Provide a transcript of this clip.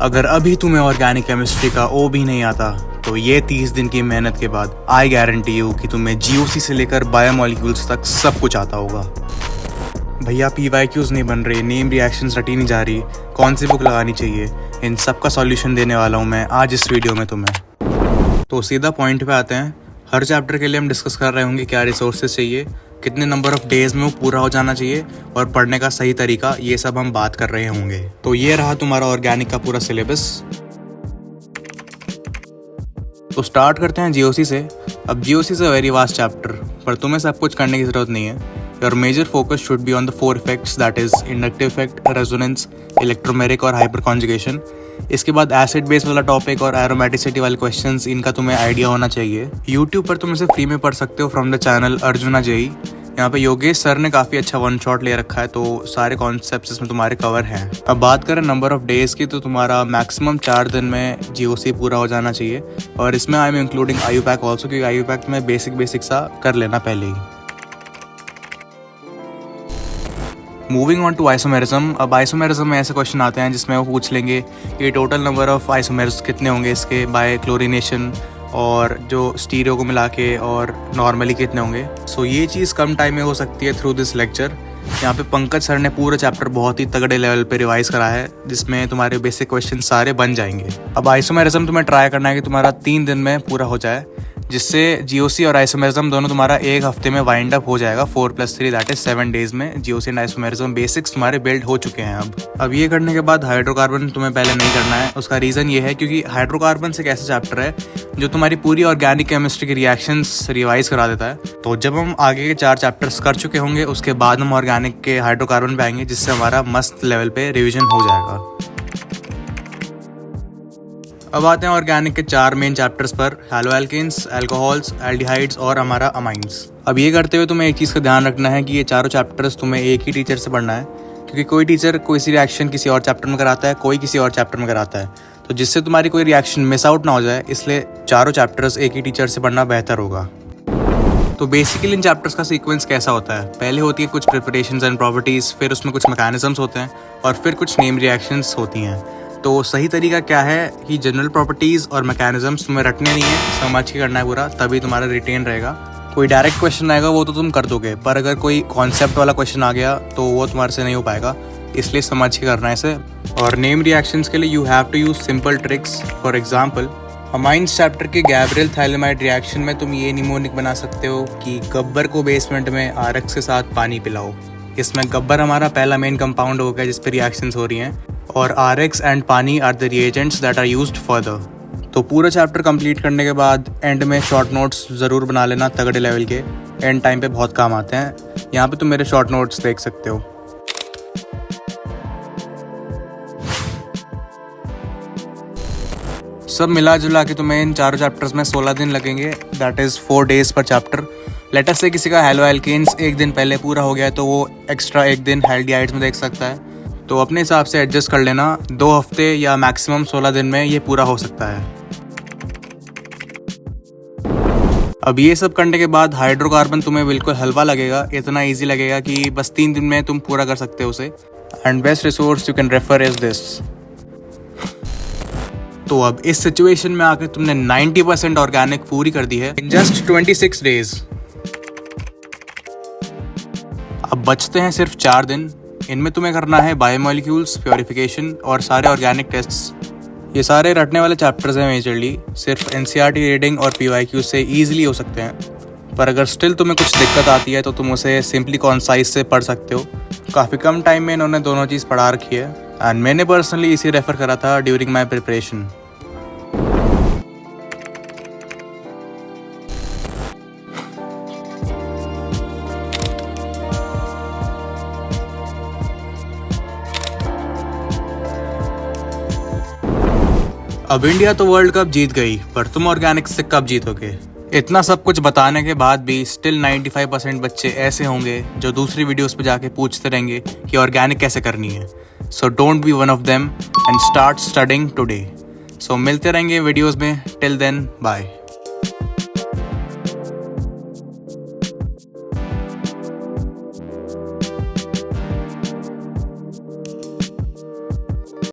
अगर अभी तुम्हें ऑर्गेनिक केमिस्ट्री का ओ भी नहीं आता तो ये 30 दिन की मेहनत के बाद आई गारंटी यू कि तुम्हें जीओसी से लेकर बायोमॉलिक्यूल्स तक सब कुछ आता होगा। भैया पीवाईक्यूज नहीं बन रहे, नेम रिएक्शंस रटी नहीं जा रही, कौन सी बुक लगानी चाहिए, इन सब का सॉल्यूशन देने वाला हूँ मैं आज इस वीडियो में तुम्हें। तो सीधा पॉइंट पे आते हैं। हर चैप्टर के लिए हम डिस्कस कर रहे होंगे क्या रिसोर्सेज चाहिए, कितने नंबर ऑफ डेज में वो पूरा हो जाना चाहिए और पढ़ने का सही तरीका, ये सब हम बात कर रहे होंगे। तो ये रहा तुम्हारा ऑर्गेनिक का पूरा सिलेबस। तो स्टार्ट करते हैं जीओसी से। अब GOC is a very vast chapter, पर तुम्हें सब कुछ करने की जरूरत नहीं है। Your major focus should be on the 4 effects, that is inductive effect, resonance, electromeric और हाइपर कॉन्जुगेशन। इसके बाद एसिड बेस वाला टॉपिक और एरोमेटिसिटी वाले क्वेश्चंस, इनका तुम्हें आइडिया होना चाहिए। यूट्यूब पर तुम इसे फ्री में पढ़ सकते हो from the channel Arjuna JEE. यहाँ पे योगेश सर ने काफ़ी अच्छा वन शॉट ले रखा है, तो सारे कॉन्सेप्ट्स इसमें तुम्हारे कवर हैं। अब बात करें नंबर ऑफ डेज की, तो तुम्हारा मैक्सिमम 4 दिन में जीओसी पूरा हो जाना चाहिए। और इसमें I am including IUPAC also, क्योंकि आईयूपैक में बेसिक सा कर लेना पहले ही। Moving on to isomerism. अब आइसोमेरिज्म में ऐसे क्वेश्चन आते हैं जिसमें वो पूछ लेंगे कि टोटल नंबर ऑफ आइसोमेर्स कितने होंगे इसके बाय क्लोरीनेशन, और जो स्टीरियो को मिला के, और नॉर्मली कितने होंगे। सो ये चीज़ कम टाइम में हो सकती है थ्रू दिस लेक्चर। यहाँ पे पंकज सर ने पूरा चैप्टर बहुत ही तगड़े लेवल पे रिवाइज करा है, जिसमें तुम्हारे बेसिक क्वेश्चन सारे बन जाएंगे। अब आइसोमेरिज्म तुम्हें ट्राई करना है कि तुम्हारा 3 दिन में पूरा हो जाए, जिससे जीओसी और आइसोमेरिज्म दोनों तुम्हारा एक हफ्ते में वाइंड अप हो जाएगा। 4+3 दैट इज 7 डेज में जीओसी एंड आइसोमेरिज्म बेसिक्स तुम्हारे बिल्ड हो चुके हैं। अब ये करने के बाद हाइड्रोकार्बन तुम्हें पहले नहीं करना है। उसका रीज़न ये है क्योंकि हाइड्रोकार्बन एक ऐसा चैप्टर है जो तुम्हारी पूरी ऑर्गेनिक केमिस्ट्री की रिएक्शंस रिवाइज करा देता है। तो जब हम आगे के 4 चैप्टर्स कर चुके होंगे, उसके बाद हम ऑर्गेनिक के हाइड्रोकार्बन पे आएंगे, जिससे हमारा मस्त लेवल पे रिविजन हो जाएगा। अब आते हैं ऑर्गेनिक के 4 मेन चैप्टर्स पर, हैलोएल्केन्स, अल्कोहल्स, एल्डिहाइड्स और हमारा अमाइंस। अब ये करते हुए तुम्हें एक चीज़ का ध्यान रखना है कि ये चारों चैप्टर्स तुम्हें एक ही टीचर से पढ़ना है, क्योंकि कोई टीचर कोई सी रिएक्शन किसी और चैप्टर में कराता है, कोई किसी और चैप्टर में कराता है। तो जिससे तुम्हारी कोई रिएक्शन मिस आउट ना हो जाए, इसलिए चारों चैप्टर्स एक ही टीचर से पढ़ना बेहतर होगा। तो बेसिकली इन चैप्टर्स का सीक्वेंस कैसा होता है, पहले होती है कुछ प्रिपरेशंस एंड प्रॉपर्टीज़, फिर उसमें कुछ मैकेनिज्म्स होते हैं, और फिर कुछ नेम रिएक्शंस होती हैं। तो सही तरीका क्या है कि जनरल प्रॉपर्टीज़ और मैकेनिज्म्स तुम्हें रटने नहीं है, समझ के करना है पूरा, तभी तुम्हारा रिटेन रहेगा। कोई डायरेक्ट क्वेश्चन आएगा वो तो तुम कर दोगे, पर अगर कोई कॉन्सेप्ट वाला क्वेश्चन आ गया तो वो तुम्हारे से नहीं हो पाएगा, इसलिए समझ के करना है इसे। और नेम रिएक्शंस के लिए you have to use simple tricks. For example, amines chapter के गैब्रियल थायलामाइड रिएक्शन में तुम ये निमोनिक बना सकते हो कि गब्बर को बेसमेंट में आरक्स के साथ पानी पिलाओ। इसमें गब्बर हमारा पहला मेन कंपाउंड हो गया जिस पर रिएक्शंस हो रही हैं, और RX and pani are the reagents that are used further. तो पूरा चैप्टर कंप्लीट करने के बाद एंड में शॉर्ट नोट्स ज़रूर बना लेना, तगड़े लेवल के, एंड टाइम पे बहुत काम आते हैं। यहाँ पे तुम मेरे शॉर्ट नोट्स देख सकते हो। सब मिला जुला के तुम्हें इन चारों चैप्टर्स में 16 दिन लगेंगे, दैट इज़ 4 डेज पर चैप्टर। लेटर से किसी का हैलोएल्केन्स एक दिन पहले पूरा हो गया तो वो एक्स्ट्रा एक दिन एल्डिहाइड्स में देख सकता है। तो अपने हिसाब से एडजस्ट कर लेना, 2 हफ्ते या मैक्सिमम 16 दिन में ये पूरा हो सकता है। अब ये सब करने के बाद हाइड्रोकार्बन तुम्हें बिल्कुल हलवा लगेगा, इतना इजी लगेगा कि बस 3 दिन में तुम पूरा कर सकते हो उसे। And best resource you can refer is this. तो अब इस सिचुएशन में आकर तुमने 90% ऑर्गेनिक पूरी कर दी है इन जस्ट 26 डेज। अब बचते हैं सिर्फ 4 दिन। इनमें तुम्हें करना है बायोमॉलिक्यूल्स, प्योरिफिकेशन और सारे ऑर्गेनिक टेस्ट्स। ये सारे रटने वाले चैप्टर्स हैं मेजरली, सिर्फ एनसीईआरटी रीडिंग और पीवाईक्यू से ईजिली हो सकते हैं। पर अगर स्टिल तुम्हें कुछ दिक्कत आती है तो तुम उसे सिंपली कॉन्साइज से पढ़ सकते हो। काफ़ी कम टाइम में इन्होंने दोनों चीज़ पढ़ा रखी है, एंड मैंने पर्सनली इसी रेफर करा था ड्यूरिंग माई प्रिपरेशन। अब इंडिया तो वर्ल्ड कप जीत गई, पर तुम ऑर्गेनिक से कब जीतोगे? इतना सब कुछ बताने के बाद भी स्टिल 95% बच्चे ऐसे होंगे जो दूसरी वीडियोस पे जाके पूछते रहेंगे कि ऑर्गेनिक कैसे करनी है। So don't be one of them and start studying today. So मिलते रहेंगे वीडियोस में, टिल देन बाय।